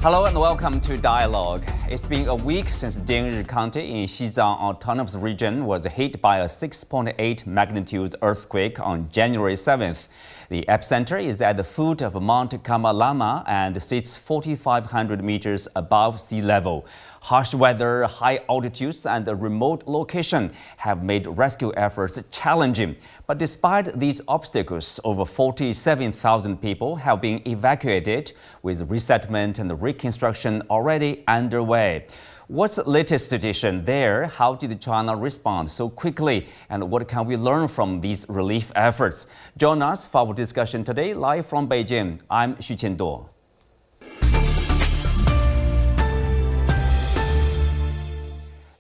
Hello and welcome to Dialogue. It's been a week since Dingri County in Xizang Autonomous Region was hit by a 6.8 magnitude earthquake on January 7th. The epicenter is at the foot of Mount Kamalama and sits 4,500 meters above sea level. Harsh weather, high altitudes, and a remote location have made rescue efforts challenging. But despite these obstacles, over 47,000 people have been evacuated, with resettlement and reconstruction already underway. What's the latest situation there? How did China respond so quickly? And what can we learn from these relief efforts? Join us for our discussion today, live from Beijing. I'm Xu Qianduo.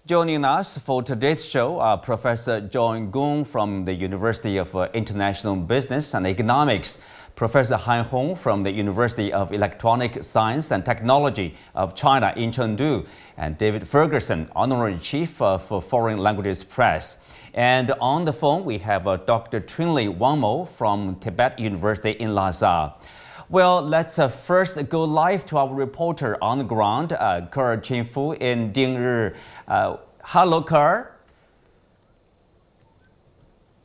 Joining us for today's show are Professor John Gong from the University of International Business and Economics, Professor Han Hong from the University of Electronic Science and Technology of China in Chengdu, and David Ferguson, Honorary Chief for Foreign Languages Press. And on the phone, we have Dr. Trinley Wangmo from Tibet University in Lhasa. Well, let's first go live to our reporter on the ground, Keerqinfu in Dingri. Hello, Kerr.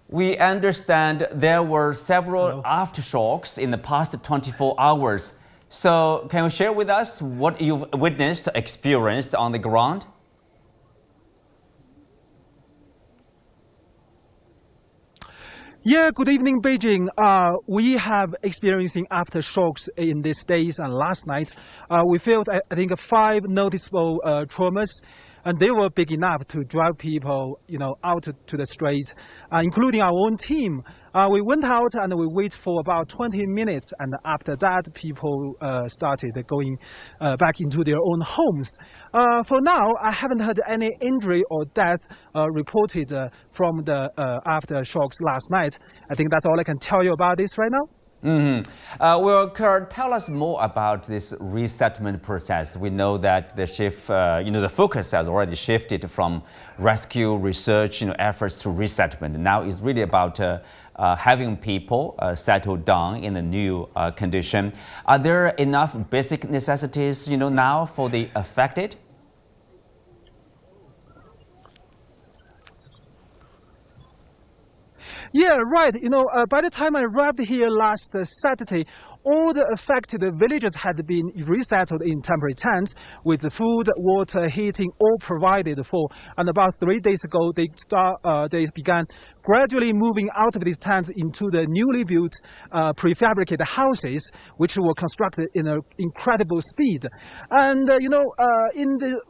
We understand there were several aftershocks in the past 24 hours. So can you share with us what you've witnessed, experienced on the ground? Yeah, good evening, Beijing. We have experiencing aftershocks in these days, and last night we felt, I think, 5 noticeable traumas, and they were big enough to drive people, out to the streets, including our own team. We went out and we waited for about 20 minutes, and after that, people started going back into their own homes. For now, I haven't heard any injury or death reported from the aftershocks last night. I think that's all I can tell you about this right now. Well, Kerr, tell us more about this resettlement process. We know that the shift, the focus has already shifted from rescue, research, efforts to resettlement. Now it's really about having people settle down in a new condition. Are there enough basic necessities, now for the affected? Yeah, right. By the time I arrived here last Saturday, all the affected villages had been resettled in temporary tents with food, water, heating all provided for. And about 3 days ago, they began gradually moving out of these tents into the newly built prefabricated houses, which were constructed in an incredible speed. And, in the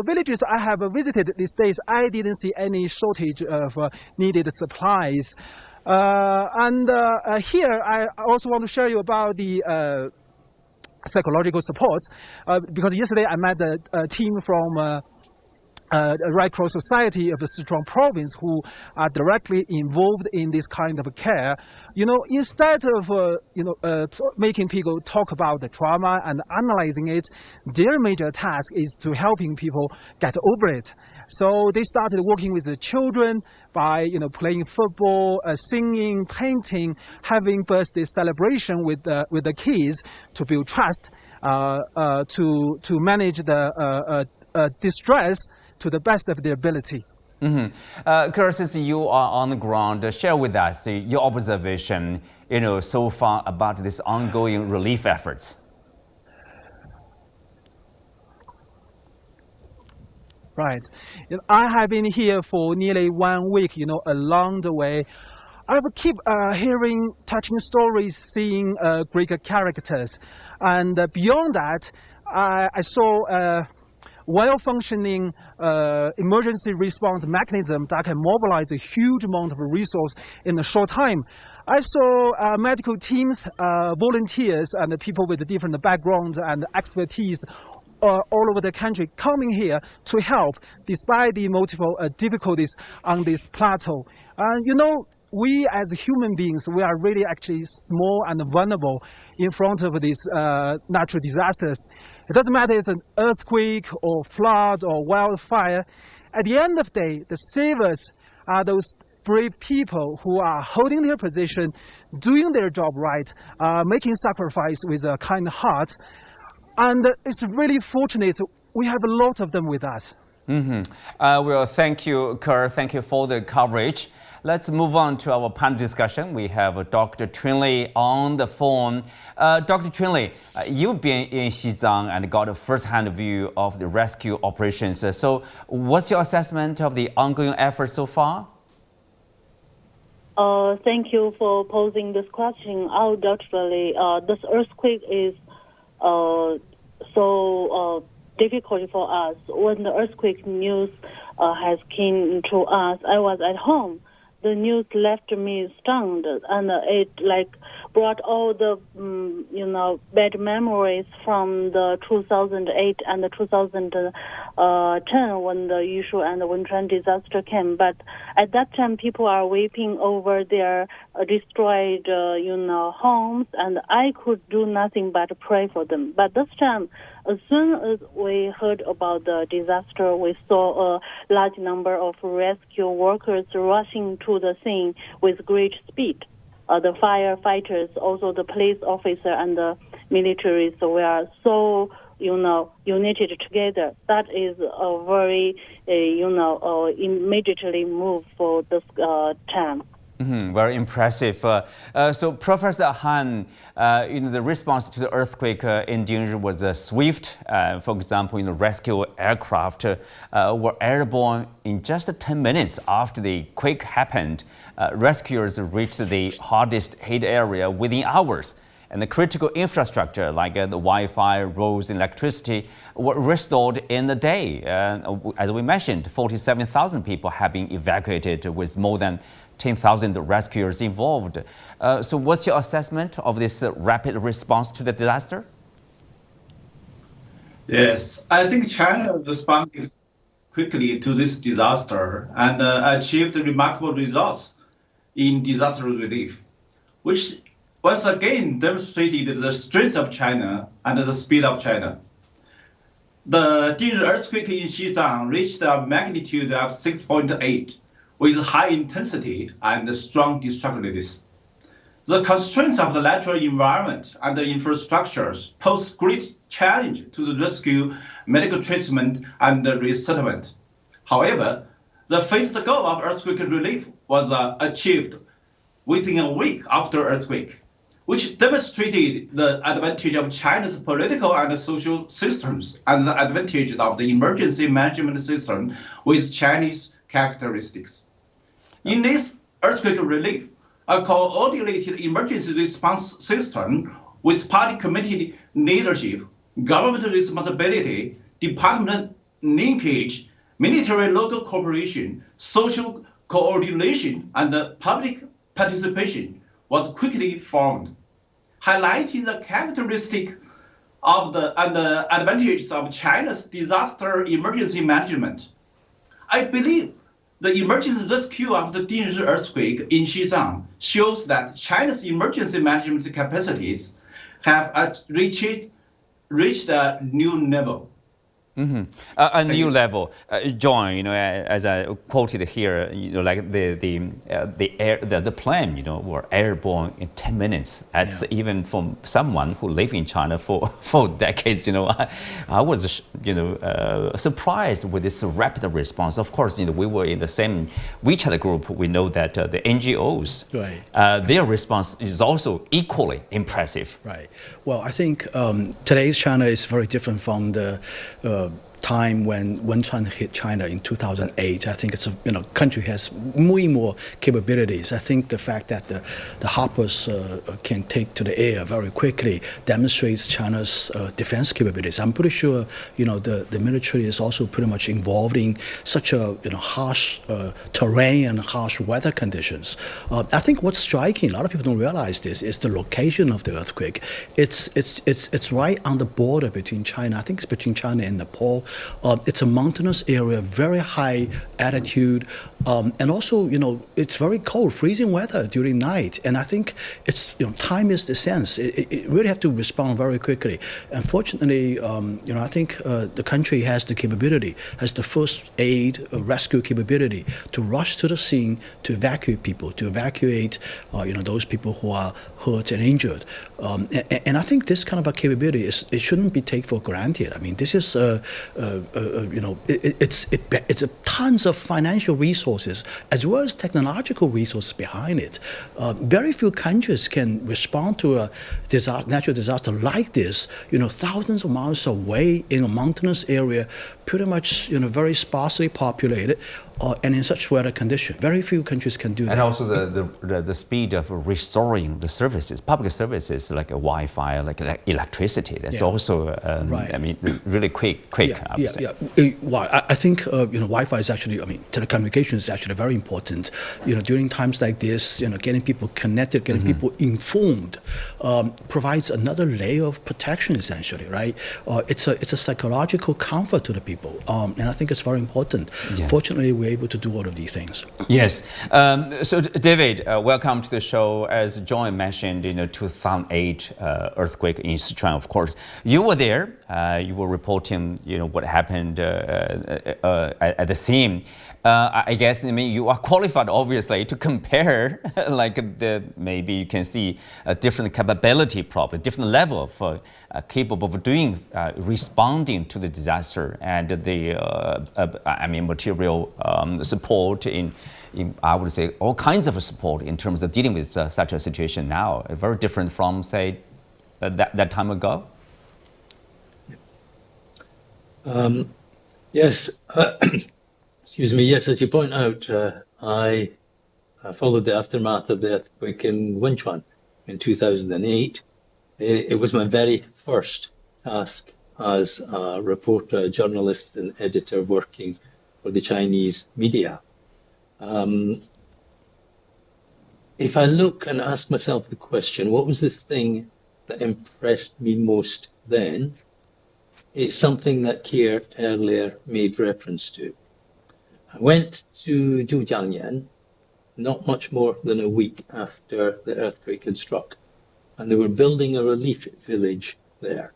villages I have visited these days, I didn't see any shortage of needed supplies. Here, I also want to share you about the psychological support, because yesterday I met a team from Red Cross Society of the Sichuan province who are directly involved in this kind of care. Instead of making people talk about the trauma and analyzing it, their major task is to helping people get over it. So they started working with the children by playing football, singing, painting, having birthday celebration with the kids to build trust, to manage the distress to the best of their ability. Kerr, since you are on the ground, share with us your observation, so far about this ongoing relief efforts. Right. I have been here for nearly 1 week, along the way. I will keep hearing touching stories, seeing Greek characters. And beyond that, I saw a well-functioning emergency response mechanism that can mobilize a huge amount of resource in a short time. I saw medical teams, volunteers, and people with different backgrounds and expertise all over the country coming here to help despite the multiple difficulties on this plateau. We as human beings, we are really actually small and vulnerable in front of these natural disasters. It doesn't matter if it's an earthquake or flood or wildfire. At the end of the day, the savers are those brave people who are holding their position, doing their job right, making sacrifice with a kind heart. And it's really fortunate we have a lot of them with us. Well, thank you, Kerr. Thank you for the coverage. Let's move on to our panel discussion. We have Dr. Trinley on the phone. Dr. Trinley, you've been in Xizang and got a first-hand view of the rescue operations. So what's your assessment of the ongoing efforts so far? Thank you for posing this question. Undoubtedly, this earthquake is so difficult for us. When the earthquake news has came to us, I was at home. The news left me stunned, and it brought all the bad memories from the 2008 and the 2010 when the Yushu and the Wenchuan disaster came. But at that time, people are weeping over their destroyed homes, and I could do nothing but pray for them. But this time, as soon as we heard about the disaster, we saw a large number of rescue workers rushing to the scene with great speed. The firefighters, also the police officer and the military, so we are so, united together. That is a very, immediately move for this time. Very impressive. So, Professor Han, the response to the earthquake in Dingri was swift. For example, rescue aircraft were airborne in just 10 minutes after the quake happened. Rescuers reached the hardest hit area within hours. And the critical infrastructure like the Wi-Fi, roads, electricity were restored in a day. As we mentioned, 47,000 people have been evacuated with more than 10,000 rescuers involved. So what's your assessment of this rapid response to the disaster? Yes, I think China responded quickly to this disaster and achieved remarkable results in disaster relief, which once again demonstrated the strength of China and the speed of China. The Dingri earthquake in Xizang reached a magnitude of 6.8 with high intensity and strong destructiveness. The constraints of the natural environment and the infrastructures pose great challenge to the rescue, medical treatment, and resettlement. However, the phased goal of earthquake relief was achieved within a week after earthquake, which demonstrated the advantage of China's political and social systems and the advantage of the emergency management system with Chinese characteristics. In this earthquake relief, a coordinated emergency response system with party-committed leadership, government responsibility, department linkage, military local cooperation, social coordination, and public participation was quickly formed, highlighting the characteristic of and the advantages of China's disaster emergency management. I believe the emergency rescue after the Dingri earthquake in Xizang shows that China's emergency management capacities have reached a new level. A new level. John, as I quoted here, like the plane, were airborne in 10 minutes. That's even from someone who lived in China for decades. I was, surprised with this rapid response. Of course, we were in the same WeChat group. We know that the NGOs, their response is also equally impressive. Right. Well, I think today's China is very different from the time when Wenchuan hit China in 2008. I think it's a country has way more capabilities. I think the fact that the hoppers can take to the air very quickly demonstrates China's defense capabilities. I'm pretty sure the military is also pretty much involved in such a harsh terrain and harsh weather conditions. I think what's striking, a lot of people don't realize this, is the location of the earthquake. It's right on the border between China. I think it's between China and Nepal. It's a mountainous area, very high altitude, and also, it's very cold, freezing weather during night. And I think time is the essence. It really have to respond very quickly. Unfortunately, I think the country has the capability, has the first aid rescue capability to rush to the scene to evacuate people, to evacuate, those people who are hurt and injured. And I think this kind of a capability it shouldn't be taken for granted. I mean, this is it's tons of financial resources as well as technological resources behind it. Very few countries can respond to a natural disaster like this, thousands of miles away in a mountainous area, pretty much, very sparsely populated, and in such weather condition. Very few countries can do that. And also the speed of restoring the services, public services like Wi-Fi, like electricity. That's also, right. I mean, really quick. I would say. Well, I think Wi-Fi is actually, telecommunications is actually very important. During times like this, getting people connected, getting people informed, provides another layer of protection essentially, right? It's a psychological comfort to the people, and I think it's very important. Yeah. Fortunately, we're able to do all of these things. Yes. So David, welcome to the show. As John mentioned, 2008 earthquake in Sichuan. Of course, you were there. You were reporting, what happened at the scene. I guess you are qualified, obviously, to compare. Maybe you can see a different capability, probably different level of capable of responding to the disaster and the material support in I would say all kinds of support in terms of dealing with such a situation now. Very different from, say, that time ago. Yes. Excuse me. Yes, as you point out, I followed the aftermath of the earthquake in Wenchuan in 2008. It was my very first task as a reporter, journalist, and editor working for the Chinese media. If I look and ask myself the question, what was the thing that impressed me most then? It's something that Keir earlier made reference to. I went to Zhujiangyan not much more than a week after the earthquake had struck, and they were building a relief village there.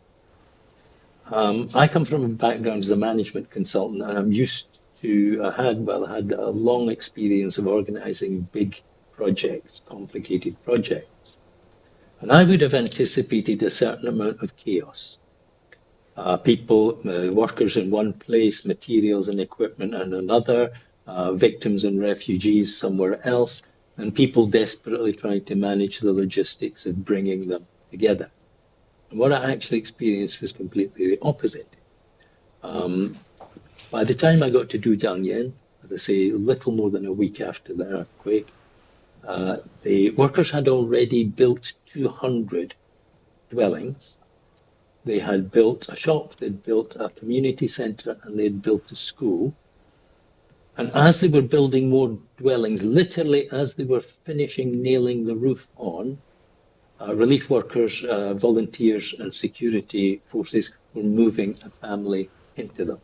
I come from a background as a management consultant, and I'm used to, I had a long experience of organizing big projects, complicated projects. And I would have anticipated a certain amount of chaos. People, workers in one place, materials and equipment in another, victims and refugees somewhere else, and people desperately trying to manage the logistics of bringing them together. And what I actually experienced was completely the opposite. By the time I got to Zhujiangyan, as I say, little more than a week after the earthquake, the workers had already built 200 dwellings. They had built a shop, they'd built a community center, and they'd built a school. And as they were building more dwellings, literally as they were finishing nailing the roof on, relief workers, volunteers, and security forces were moving a family into them.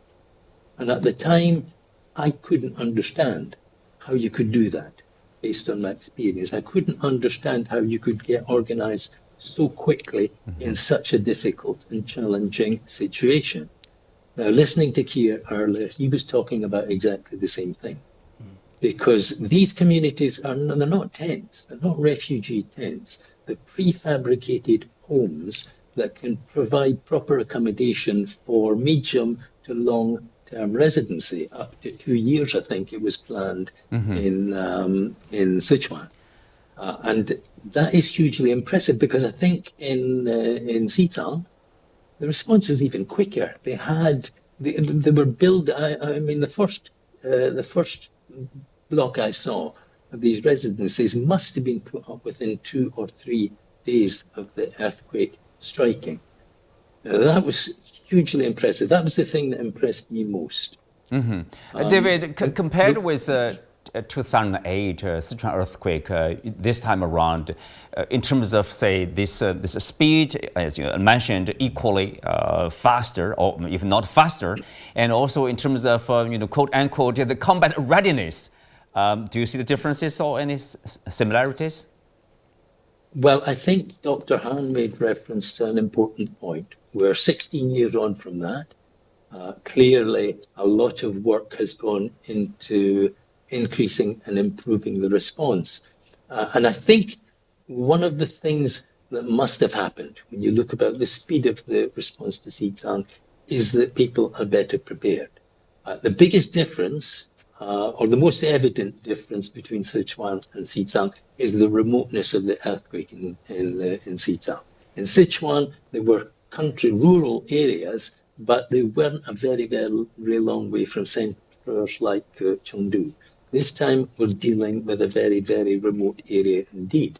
And at the time, I couldn't understand how you could do that based on my experience. I couldn't understand how you could get organized so quickly in such a difficult and challenging situation. Now, listening to Keir earlier, he was talking about exactly the same thing. Because these communities they're not tents, they're not refugee tents, they're prefabricated homes that can provide proper accommodation for medium to long-term residency. Up to 2 years, I think it was planned in Sichuan. And that is hugely impressive because I think in Xizang, the response was even quicker. They were built. The first block I saw of these residences must have been put up within 2 or 3 days of the earthquake striking. That was hugely impressive. That was the thing that impressed me most. David, compared with 2008 Sichuan earthquake this time around, in terms of, say, this speed, as you mentioned, equally faster, or if not faster, and also in terms of, quote unquote, the combat readiness. Do you see the differences or any similarities? Well, I think Dr. Han made reference to an important point. We're 16 years on from that. Clearly, a lot of work has gone into increasing and improving the response. And I think one of the things that must have happened when you look about the speed of the response to Xizang is that people are better prepared. The biggest difference, or the most evident difference between Sichuan and Xizang is the remoteness of the earthquake in Xizang. In Sichuan, there were rural areas, but they weren't a very, very long way from centres like Chengdu. This time, we're dealing with a very, very remote area indeed.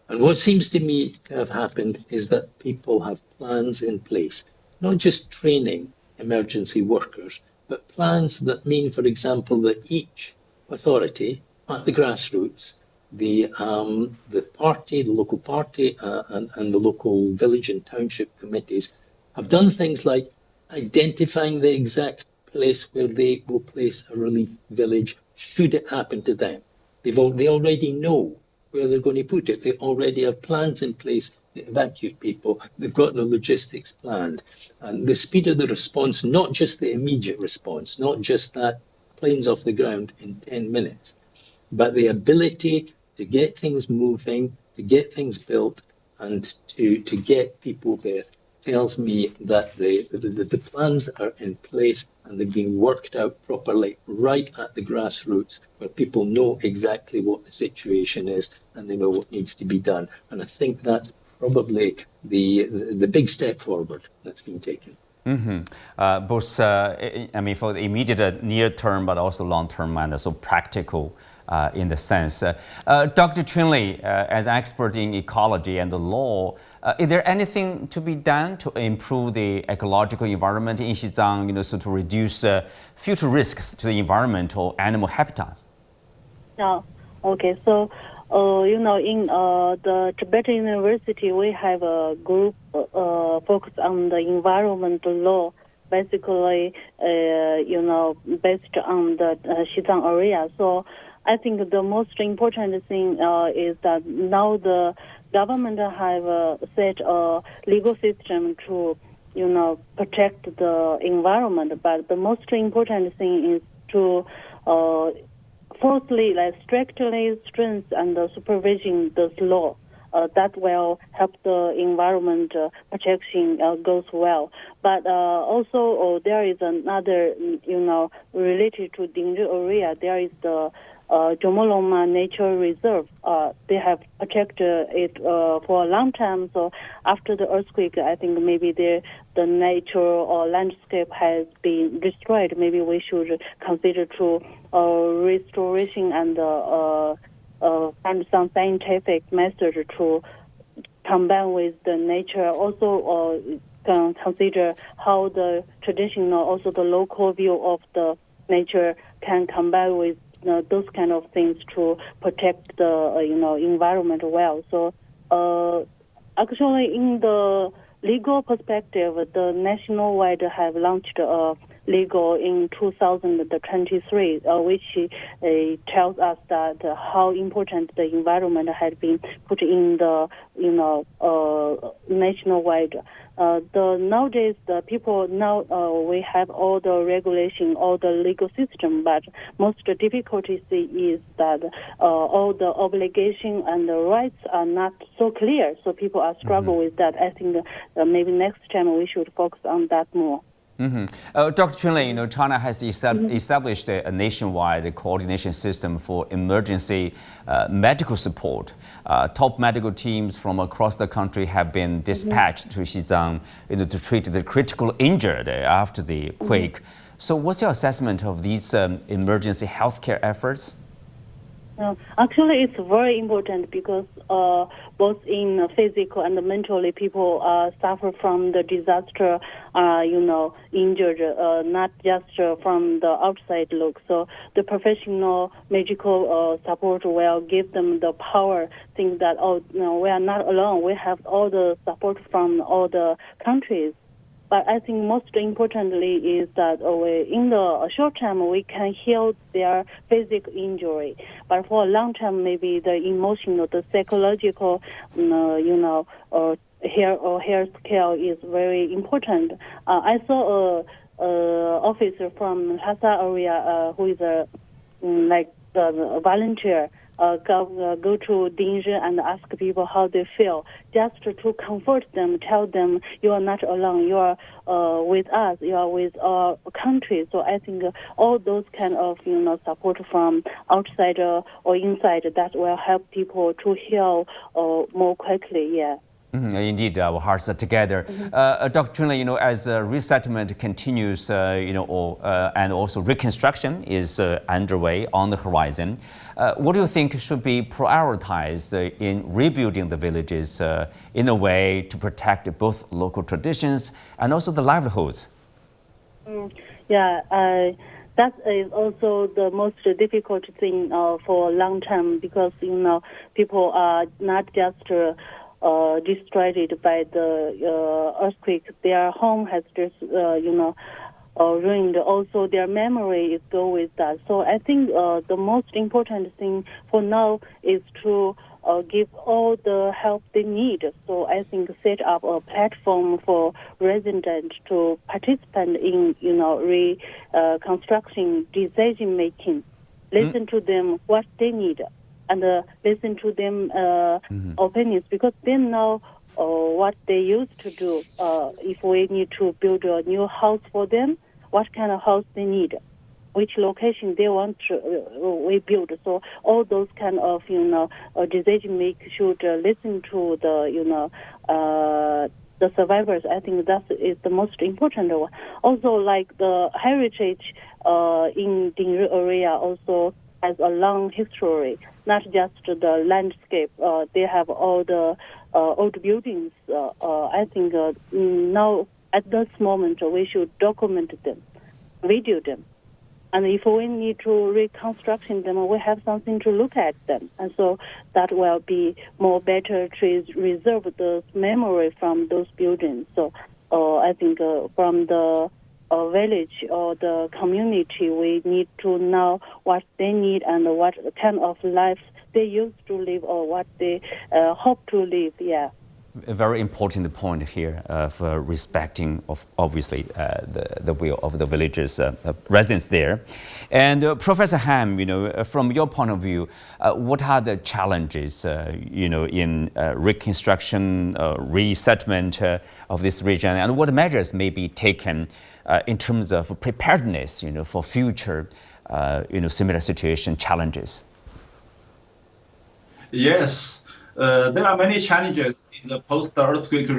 And what seems to me to have happened is that people have plans in place, not just training emergency workers, but plans that mean, for example, that each authority at the grassroots, the party, the local party, and the local village and township committees have done things like identifying the exact place where they will place a relief village should it happen to them. They already know where they're going to put it. They already have plans in place to evacuate people. They've got the logistics planned. And the speed of the response, not just the immediate response, not just that planes off the ground in 10 minutes, but the ability to get things moving, to get things built, and to get people there tells me that the plans are in place and they're being worked out properly right at the grassroots, where people know exactly what the situation is and they know what needs to be done. And I think that's probably the big step forward that's been taken. Mm-hmm. Both, I mean, for the immediate near term, but also long term and so practical in the sense. Dr. Trinley, as an expert in ecology and the law, is there anything to be done to improve the ecological environment in Xizang, so to reduce future risks to the environment or animal habitats? Yeah. Okay. So, in the Tibet University, we have a group focused on the environmental law, basically, based on the Xizang area. So, I think the most important thing is that now the government have set a legal system to, protect the environment. But the most important thing is to strictly strengthen and supervision this law. That will help the environment protection goes well. But also there is another, related to Dingri area. There is the Jomoloma Nature Reserve. They have protected it for a long time. So after the earthquake, I think maybe the nature or landscape has been destroyed. Maybe we should consider to restoration and find some scientific method to combine with the nature. Also consider how the traditional, also the local view of the nature can combine with those kind of things to protect the environment well. So actually, in the legal perspective, the nationwide have launched a legal in 2023, which tells us that how important the environment had been put in the nationwide. Nowadays, the people now we have all the regulation, all the legal system, but most difficulty is that all the obligation and the rights are not so clear. So people are struggling with that. I think maybe next time we should focus on that more. Dr. Trinley, China has established a nationwide coordination system for emergency medical support. Top medical teams from across the country have been dispatched to Xizang to treat the critical injured after the quake. So what's your assessment of these emergency healthcare efforts? Actually, it's very important because both in physical and mentally, people suffer from the disaster, injured, not just from the outside look. So the professional medical support will give them the power, think that, we are not alone. We have all the support from all the countries. But I think most importantly is that in the short term, we can heal their physical injury. But for long term, maybe the emotional, the psychological, health care is very important. I saw a officer from Lhasa area who is a volunteer. Go to Dingri and ask people how they feel, just to comfort them, tell them you are not alone, you are with us, you are with our country. So I think all those kind of support from outside or inside, that will help people to heal more quickly. Yeah. Indeed, our hearts are together. Dr. Trinley, as resettlement continues, and also reconstruction is underway on the horizon. What do you think should be prioritized in rebuilding the villages in a way to protect both local traditions and also the livelihoods? That is also the most difficult thing for long term, because people are not just destroyed by the earthquake. Their home has just ruined. Also, their memory is go with that. So I think the most important thing for now is to give all the help they need. So I think set up a platform for residents to participate in reconstruction decision making. Listen to them what they need, and listen to them opinions, because they know what they used to do. If we need to build a new house for them, what kind of house they need, which location they want to we build. So all those kind of decision make should listen to the survivors. I think that is the most important one. Also, like the heritage in Dingri area also has a long history, not just the landscape. They have all the old buildings. I think now at this moment we should document them, video them, and if we need to reconstruction them, we have something to look at them, and so that will be more better to reserve the memory from those buildings. So I think from the village or the community, we need to know what they need and what kind of life they used to live or what they hope to live. Yeah. A very important point here for respecting, obviously, the will of the villagers, residents there. And Professor Ham, from your point of view, what are the challenges, in reconstruction, resettlement of this region, and what measures may be taken in terms of preparedness, for future, similar situation challenges? Yes. There are many challenges in the post-earthquake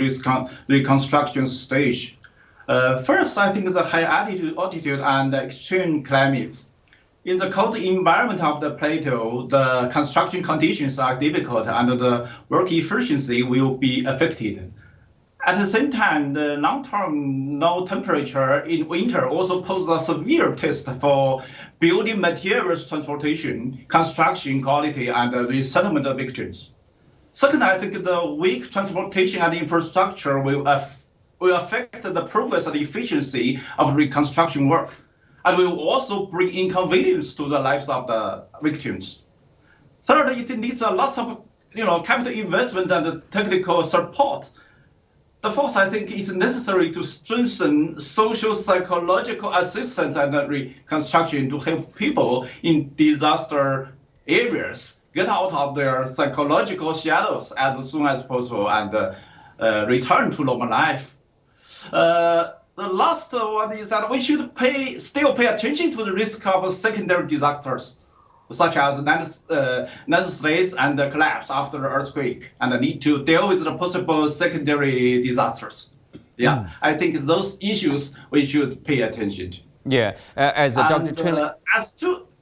reconstruction stage. First, I think the high altitude and extreme climates. In the cold environment of the plateau, the construction conditions are difficult and the work efficiency will be affected. At the same time, the long-term low temperature in winter also poses a severe test for building materials transportation, construction quality, and resettlement of victims. Second, I think the weak transportation and infrastructure will affect the progress and efficiency of reconstruction work, and will also bring inconvenience to the lives of the victims. Third, it needs a lot of capital investment and technical support. The fourth, I think, is necessary to strengthen social psychological assistance and reconstruction to help people in disaster areas get out of their psychological shadows as soon as possible and return to normal life. The last one is that we should still pay attention to the risk of secondary disasters, such as landslides and the collapse after the earthquake, and need to deal with the possible secondary disasters. Yeah, I think those issues we should pay attention to. Yeah, as Dr. Trinley.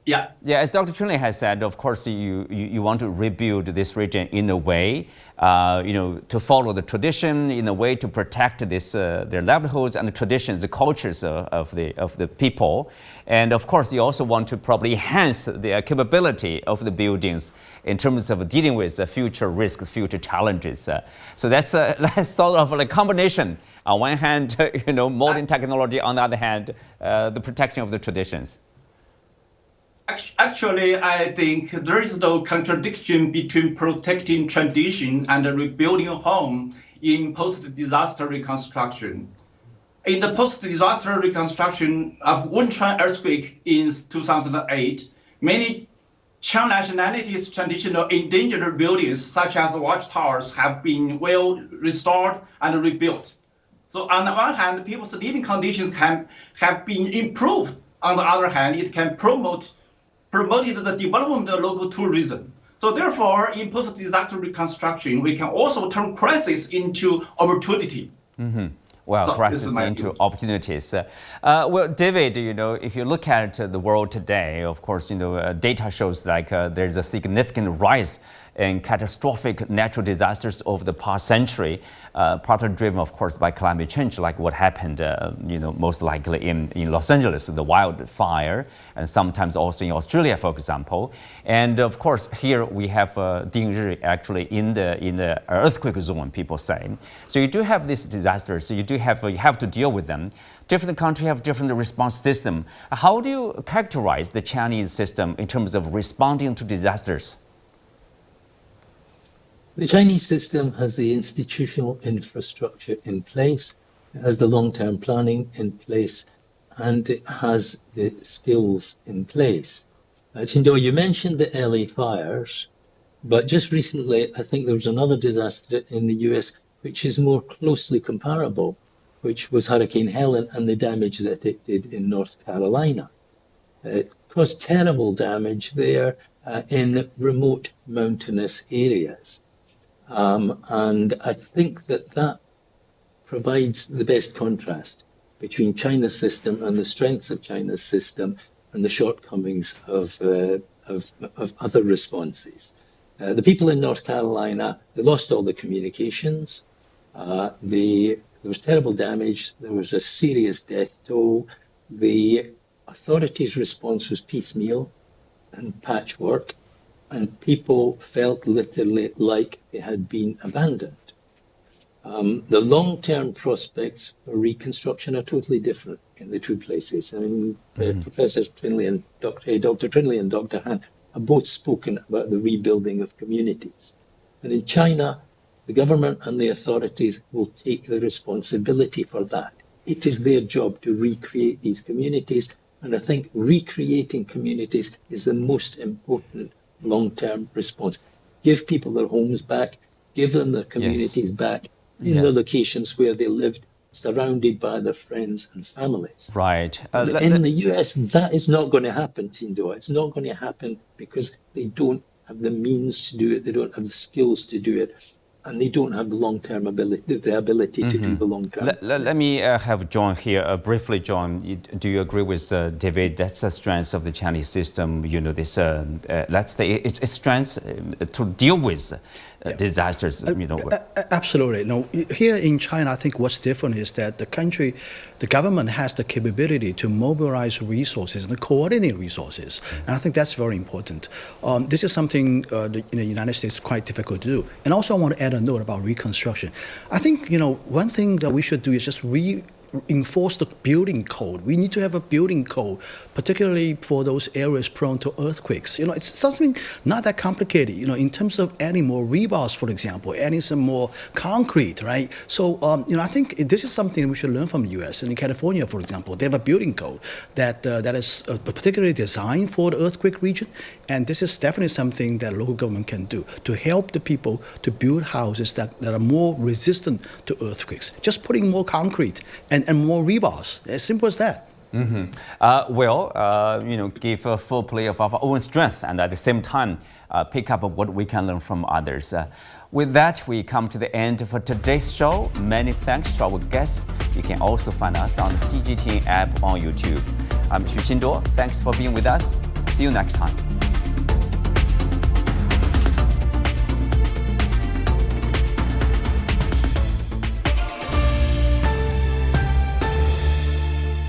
Yeah. Yeah, as Dr. Trinley has said, of course, you want to rebuild this region in a way, to follow the tradition, in a way to protect this their livelihoods and the traditions, the cultures of the people, and of course, you also want to probably enhance the capability of the buildings in terms of dealing with future risks, future challenges. So that's sort of like a combination. On one hand, modern technology. On the other hand, the protection of the traditions. Actually, I think there is no contradiction between protecting tradition and rebuilding a home in post-disaster reconstruction. In the post-disaster reconstruction of Wenchuan earthquake in 2008, many Qiang nationalities' traditional endangered buildings, such as watchtowers, have been well restored and rebuilt. So on the one hand, people's living conditions have been improved. On the other hand, it can promoted the development of local tourism. So therefore, in post-disaster reconstruction, we can also turn crisis into opportunity. Mm-hmm. Well, so crisis into opportunities. Well, David, if you look at the world today, of course, data shows like there's a significant rise in catastrophic natural disasters over the past century, partly driven, of course, by climate change, like what happened, most likely in Los Angeles, the wildfire, and sometimes also in Australia, for example. And of course, here we have Dingri actually in the earthquake zone, people say. So you do have these disasters, so you have to deal with them. Different countries have different response system. How do you characterize the Chinese system in terms of responding to disasters? The Chinese system has the institutional infrastructure in place, it has the long-term planning in place, and it has the skills in place. Chengdu, you mentioned the LA fires, but just recently, I think there was another disaster in the US which is more closely comparable, which was Hurricane Helen and the damage that it did in North Carolina. It caused terrible damage there in remote mountainous areas. And I think that provides the best contrast between China's system and the strengths of China's system and the shortcomings of other responses. The people in North Carolina, they lost all the communications. There was terrible damage. There was a serious death toll. The authorities' response was piecemeal and patchwork, and people felt literally like they had been abandoned. The long-term prospects for reconstruction are totally different in the two places. I mean, Professor Trinley and Dr. Trinley and Dr. Han have both spoken about the rebuilding of communities. And in China, the government and the authorities will take the responsibility for that. It is their job to recreate these communities, and I think recreating communities is the most important long-term response. Give people their homes back, give them their communities back in the locations where they lived, surrounded by their friends and families. Right. In the US, that is not going to happen, Chengdu. It's not going to happen because they don't have the means to do it, they don't have the skills to do it, and they don't have the long-term ability, to do the long-term. Let me have John here briefly. John, do you agree with David? That's the strength of the Chinese system. This, let's say, its strength to deal with disasters. Absolutely. No, here in China, I think what's different is that the government has the capability to mobilize resources and coordinate resources, and I think that's very important. This is something in the United States is quite difficult to do. And also, I want to add a note about reconstruction. I think one thing that we should do is just enforce the building code. We need to have a building code, particularly for those areas prone to earthquakes. It's something not that complicated, in terms of adding more rebars, for example, adding some more concrete, right? So, I think this is something we should learn from the US. And in California, for example, they have a building code that is particularly designed for the earthquake region. And this is definitely something that local government can do to help the people to build houses that are more resistant to earthquakes. Just putting more concrete and more rebars, as simple as that. Give a full play of our own strength, and at the same time, pick up what we can learn from others. With that, we come to the end for today's show. Many thanks to our guests. You can also find us on the CGTN app on YouTube. I'm Keerqinfu. Thanks for being with us. See See you next time.